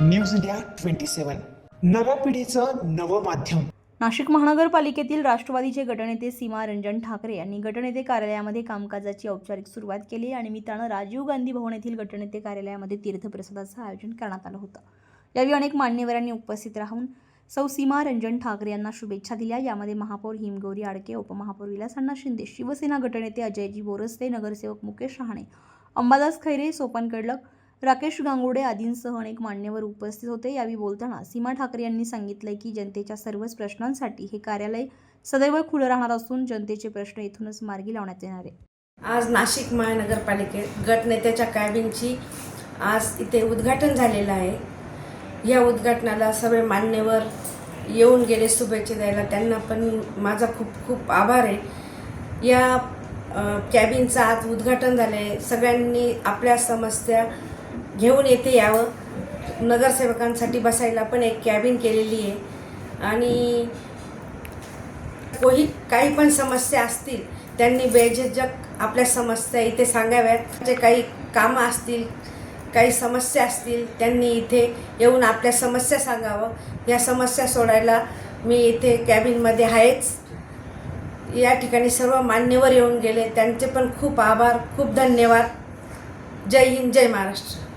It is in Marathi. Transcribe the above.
न्यूज इंडिया 27 नव्या पिढीचं नवं माध्यम। नाशिक महानगरपालिकेतील राष्ट्रवादीचे गटनेते सीमा रंजन ठाकरे यांनी गटनेते कार्यालयामध्ये कामकाजाची औपचारिक सुरुवात केली आणि निमित्तानं राजीव गांधी भवन येथील गटनेते कार्यालयामध्ये तीर्थप्रसादाचं आयोजन करण्यात आलं होतं। यावेळी अनेक मान्यवरांनी उपस्थित राहून सौ सीमा रंजन ठाकरे यांना शुभेच्छा दिल्या। यामध्ये महापौर हिमगौरी आडके, उपमहापौर विलासअण्णा शिंदे, शिवसेना गटनेते अजयजी बोरस्ते, नगरसेवक मुकेश रहाणे, अंबादास खैरे, सोपान कडलक, राकेश गांगुर्डे आदींसह अनेक मान्यवर उपस्थित होते। यावेळी बोलताना सीमा ठाकरे यांनी सांगितले की जनतेच्या सर्वच प्रश्नांसाठी हे कार्यालय सदैव खुलं राहणार असून जनतेचे प्रश्न इथूनच मार्गी लावण्यात येणार आहे। आज नाशिक महानगरपालिकेत गटनेत्याच्या कॅबिनची आज इथे उद्घाटन झालेलं आहे। या उद्घाटनाला सगळे मान्यवर येऊन गेले शुभेच्छा द्यायला, त्यांना पण माझा खूप खूप आभार आहे। या कॅबिनचं आज उद्घाटन झाले, सगळ्यांनी आपल्या समस्या घेऊन येथे यावं। नगरसेवकांसाठी बसायला पण एक कॅबिन केलेली आहे आणि काही पण समस्या असतील त्यांनी बेझिझक आपल्या समस्या इथे सांगाव्यात। जे काही कामं असतील, काही समस्या असतील त्यांनी इथे येऊन आपल्या समस्या सांगावं। या समस्या सोडायला मी इथे कॅबिनमध्ये आहेच। या ठिकाणी सर्व मान्यवर येऊन गेले, त्यांचे पण खूप आभार, खूप धन्यवाद। जय हिंद, जय महाराष्ट्र।